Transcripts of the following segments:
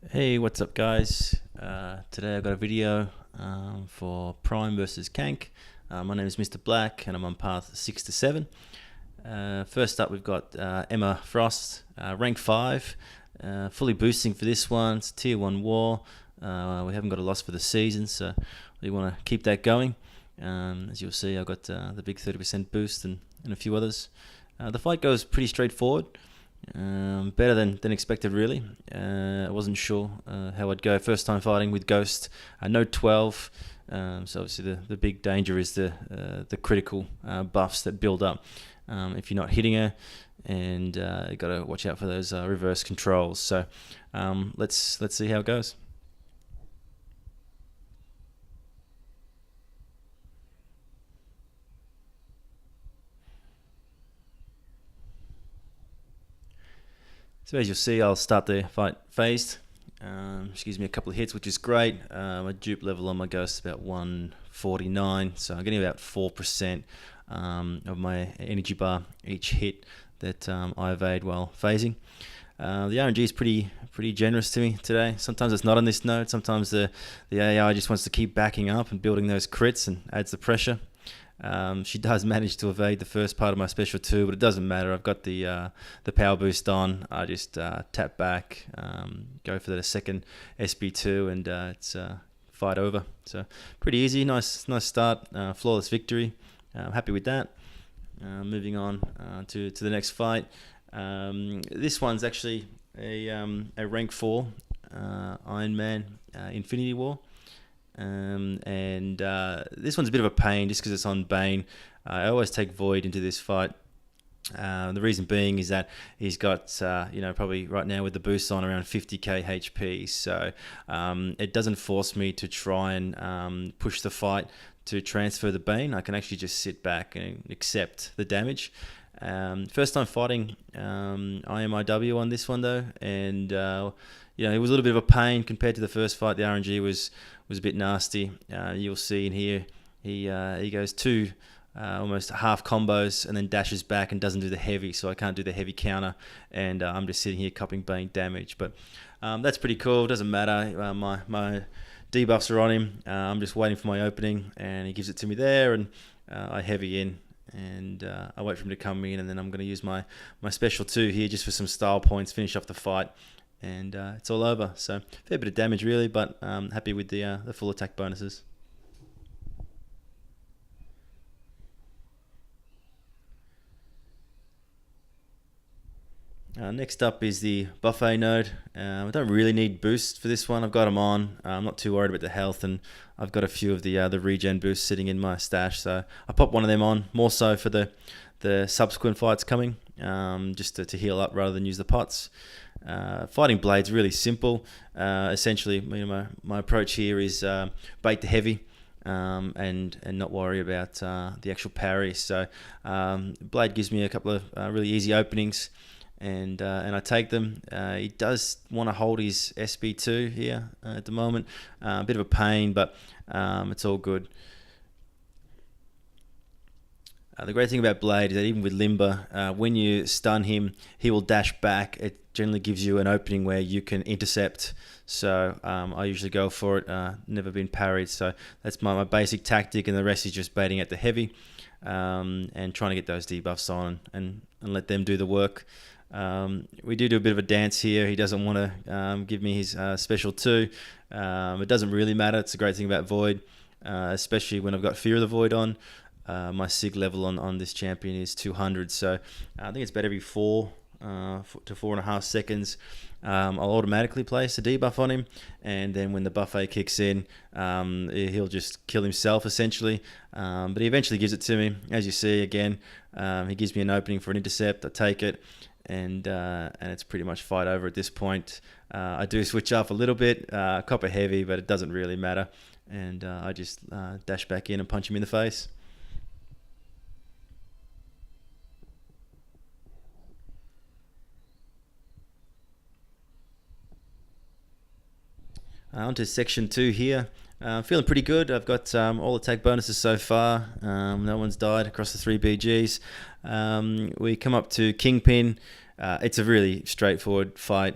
Hey, what's up, guys? Today I've got a video for Prime versus Kaank. My name is Mr. Black and I'm on path 6 to 7. First up, we've got Emma Frost, rank 5, fully boosting for this one. It's a tier 1 war. We haven't got a loss for the season, so we want to keep that going. As you'll see, I've got the big 30% boost and a few others. The fight goes pretty straightforward. Better than expected, really. I wasn't sure how I'd go. First time fighting with Ghost. No 12. So obviously the big danger is the critical buffs that build up if you're not hitting her, and you got to watch out for those reverse controls. So let's see how it goes. So as you'll see, I'll start the fight phased. She gives me a couple of hits, which is great. My dupe level on my Ghost is about 149, so I'm getting about 4% of my energy bar each hit that I evade while phasing. The RNG is pretty generous to me today. Sometimes it's not on this node. Sometimes the AI just wants to keep backing up and building those crits and adds the pressure. She does manage to evade the first part of my special 2, but it doesn't matter. I've got the power boost on. I just tap back, go for the second SB2, and it's fight over. So pretty easy, nice start, flawless victory. I'm happy with that. Moving on to the next fight. This one's actually a rank 4 Iron Man Infinity War. This one's a bit of a pain just because it's on Bane. I always take Void into this fight. The reason being is that he's got, probably right now with the boost on around 50k HP. So it doesn't force me to try and push the fight to transfer the Bane. I can actually just sit back and accept the damage. First time fighting IMIW on this one though, and it was a little bit of a pain compared to the first fight. The RNG was a bit nasty. You'll see in here he goes two almost half combos and then dashes back and doesn't do the heavy, so I can't do the heavy counter, and I'm just sitting here copping Bane damage. But that's pretty cool. Doesn't matter. My debuffs are on him. I'm just waiting for my opening, and he gives it to me there, and I heavy in. And I wait for him to come in, and then I'm going to use my special 2 here just for some style points, finish off the fight, and it's all over. So fair bit of damage really, but happy with the full attack bonuses. Next up is the buffet node. I don't really need boosts for this one. I've got them on. I'm not too worried about the health, and I've got a few of the regen boosts sitting in my stash, so I pop one of them on, more so for the subsequent fights coming, just to heal up rather than use the pots. Fighting Blade's really simple. Essentially, my approach here is bait the heavy, and not worry about the actual parry. So Blade gives me a couple of really easy openings, and I take them. He does want to hold his SB2 here at the moment. A bit of a pain, but it's all good. The great thing about Blade is that even with Limber, when you stun him, he will dash back. It generally gives you an opening where you can intercept. So I usually go for it. Never been parried, so that's my basic tactic, and the rest is just baiting at the heavy and trying to get those debuffs on and let them do the work. We do a bit of a dance here. He doesn't want to give me his special 2. It doesn't really matter. It's a great thing about Void, especially when I've got Fear of the Void on. My sig level on this champion is 200, so I think it's about every 4 to 4.5 seconds I'll automatically place a debuff on him, and then when the buffet kicks in, he'll just kill himself essentially, but he eventually gives it to me. As you see again, he gives me an opening for an intercept. I take it, and it's pretty much fight over at this point. I do switch up a little bit, copper heavy, but it doesn't really matter, and I just dash back in and punch him in the face. On to section 2 here. Feeling pretty good. I've got all attack bonuses so far. No one's died across the 3 BGs. We come up to Kingpin. it's a really straightforward fight.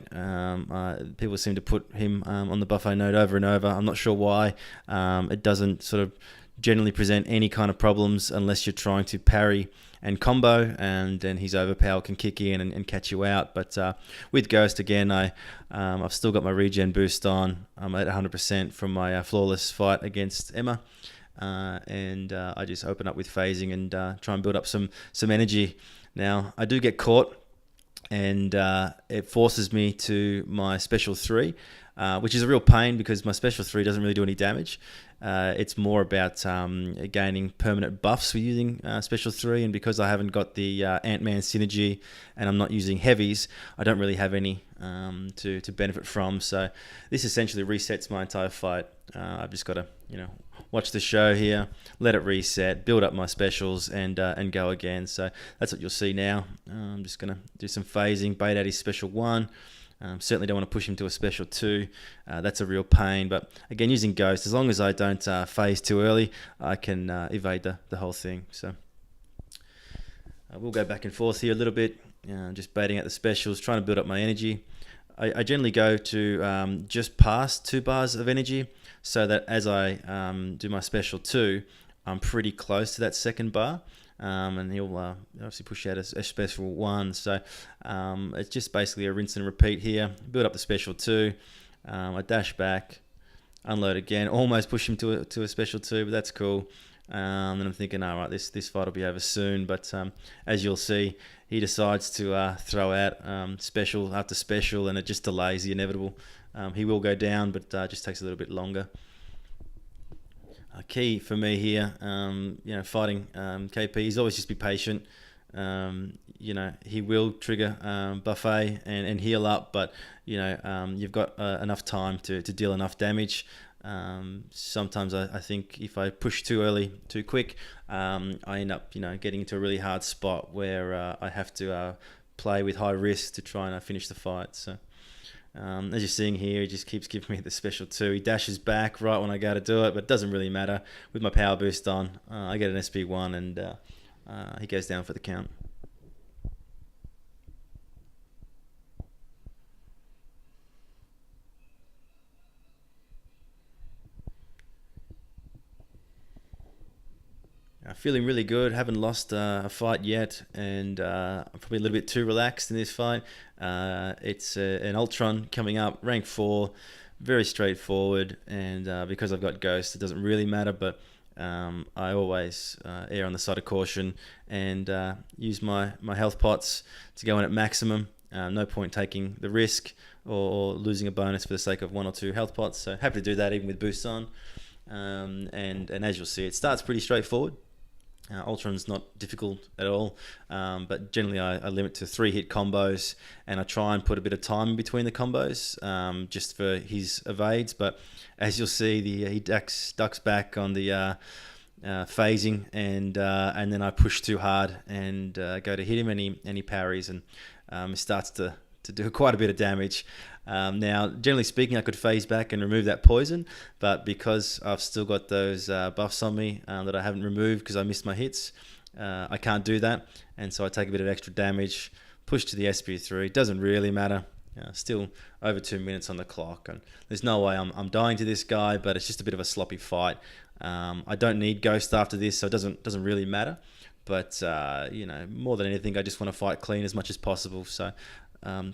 People seem to put him on the buffet note over and over. I'm not sure why. It doesn't sort of generally present any kind of problems unless you're trying to parry and combo, and then his overpower can kick in and catch you out. But with Ghost, again, I've still got my regen boost on. I'm at 100% from my flawless fight against Emma. And I just open up with phasing and try and build up some energy. Now, I do get caught, and it forces me to my special 3, which is a real pain because my special 3 doesn't really do any damage. It's more about gaining permanent buffs with using special 3, and because I haven't got the Ant-Man synergy and I'm not using heavies, I don't really have any to benefit from. So this essentially resets my entire fight. I've just got to watch the show here, let it reset, build up my specials, and go again. So that's what you'll see now. I'm just going to do some phasing, bait out his special 1. Certainly don't want to push him to a special 2. That's a real pain. But again, using Ghost, as long as I don't phase too early, I can evade the whole thing. So we'll go back and forth here a little bit, just baiting out the specials, trying to build up my energy. I generally go to just past 2 bars of energy, so that as I do my special 2, I'm pretty close to that second bar. And he'll obviously push out a special 1. So it's just basically a rinse and repeat here. Build up the special 2. I dash back, unload again, almost push him to a special 2, but that's cool. And I'm thinking, all right, this fight will be over soon. But as you'll see, he decides to throw out special after special, and it just delays the inevitable. He will go down, but just takes a little bit longer. Key for me here, fighting KP is always just be patient. He will trigger buffet and heal up, but you've got enough time to deal enough damage. Sometimes I think if I push too early, too quick, I end up getting into a really hard spot where I have to play with high risk to try and finish the fight. So. As you're seeing here, he just keeps giving me the special 2. He dashes back right when I go to do it, but it doesn't really matter. With my power boost on, I get an SP1, and he goes down for the count. Feeling really good. Haven't lost a fight yet, and I'm probably a little bit too relaxed in this fight. It's an Ultron coming up, rank 4, very straightforward, and because I've got Ghost, it doesn't really matter, but I always err on the side of caution and use my health pots to go in at maximum. No point taking the risk or losing a bonus for the sake of 1 or 2 health pots, so happy to do that even with boosts on. And as you'll see, it starts pretty straightforward. Ultron's not difficult at all, but generally I limit to 3-hit combos, and I try and put a bit of time in between the combos just for his evades. But as you'll see, he ducks back on the phasing, and then I push too hard and go to hit him, and he parries, and it starts to do quite a bit of damage. Now, generally speaking, I could phase back and remove that poison, but because I've still got those buffs on me that I haven't removed because I missed my hits, I can't do that, and so I take a bit of extra damage, push to the SP3. Doesn't really matter. Still over 2 minutes on the clock, and there's no way I'm dying to this guy, but it's just a bit of a sloppy fight. I don't need Ghost after this, so it doesn't really matter. But more than anything, I just want to fight clean as much as possible. So.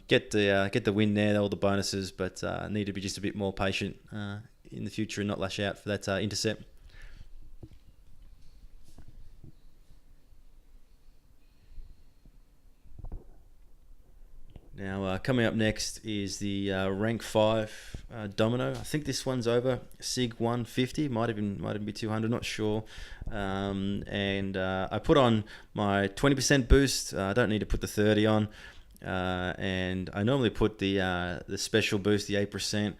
Get the win there, all the bonuses, but need to be just a bit more patient in the future and not lash out for that intercept. Now, coming up next is the rank 5 Domino. I think this one's over Sig 150, might even be 200, not sure. And I put on my 20% boost. I don't need to put the 30 on. And I normally put the special boost, the 8%.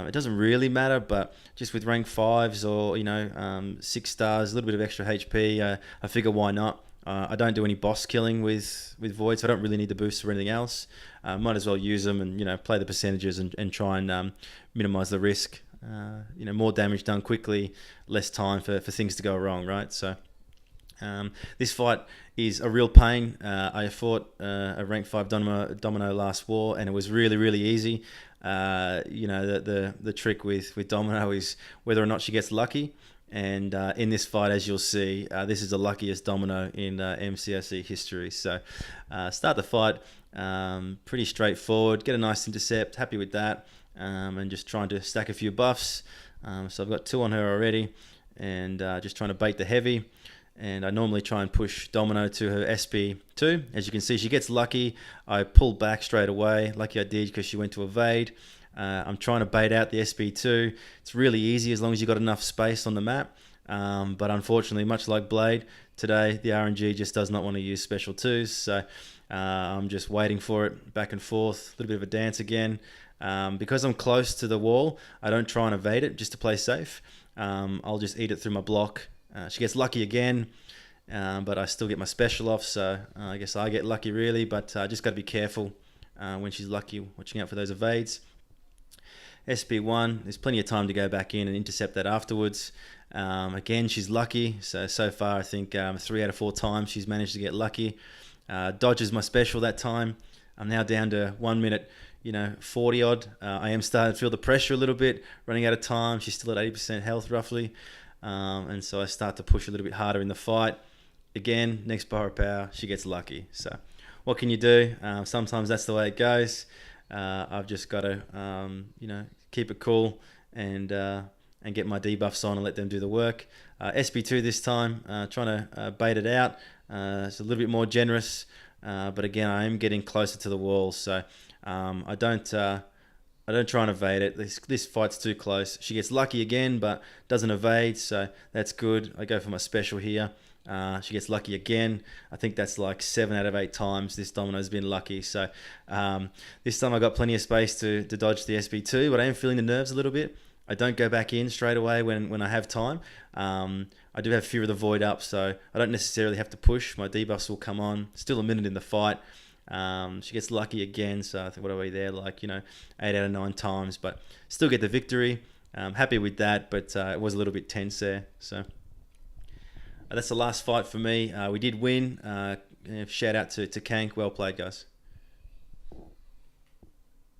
It doesn't really matter, but just with rank 5s or 6 stars, a little bit of extra HP, I figure why not. I don't do any boss killing with Void, so I don't really need the boost or anything else. Might as well use them and play the percentages and try and minimize the risk. More damage done quickly, less time for things to go wrong, right? So This fight is a real pain. I fought a rank 5 domino last war, and it was really, really easy. The trick with Domino is whether or not she gets lucky. And in this fight, as you'll see, this is the luckiest Domino in MCSE history. So start the fight pretty straightforward. Get a nice intercept. Happy with that. And just trying to stack a few buffs. So I've got 2 on her already. And just trying to bait the heavy. And I normally try and push Domino to her SP2. As you can see, she gets lucky. I pull back straight away. Lucky I did because she went to evade. I'm trying to bait out the SP2. It's really easy as long as you've got enough space on the map. But unfortunately, much like Blade, today the RNG just does not want to use special 2s. So I'm just waiting for it, back and forth. A little bit of a dance again. Because I'm close to the wall, I don't try and evade it just to play safe. I'll just eat it through my block. She gets lucky again, but I still get my special off, so I guess I get lucky really, but I just got to be careful when she's lucky, watching out for those evades. SB1, there's plenty of time to go back in and intercept that afterwards. Again, she's lucky, so far I think 3 out of 4 times she's managed to get lucky. Dodges my special that time. I'm now down to 1 minute 40 odd. I am starting to feel the pressure a little bit, running out of time. She's still at 80% health roughly. And so I start to push a little bit harder in the fight. Again, next bar of power, she gets lucky. So what can you do? Sometimes that's the way it goes. I've just got to, keep it cool and get my debuffs on and let them do the work. SB2 this time, trying to bait it out. It's a little bit more generous, but again, I am getting closer to the wall, so I don't try and evade it. This fight's too close. She gets lucky again, but doesn't evade, so that's good. I go for my special here. She gets lucky again. I think that's like 7 out of 8 times this Domino's been lucky. So this time I got plenty of space to dodge the SB2, but I am feeling the nerves a little bit. I don't go back in straight away when I have time. I do have Fear of the Void up, so I don't necessarily have to push. My debuffs will come on. Still a minute in the fight. She gets lucky again, so I think what are we there, 8 out of 9 times, but still get the victory. I'm happy with that, but it was a little bit tense there. So that's the last fight for me. We did win. Shout out to Kaank. Well played, guys.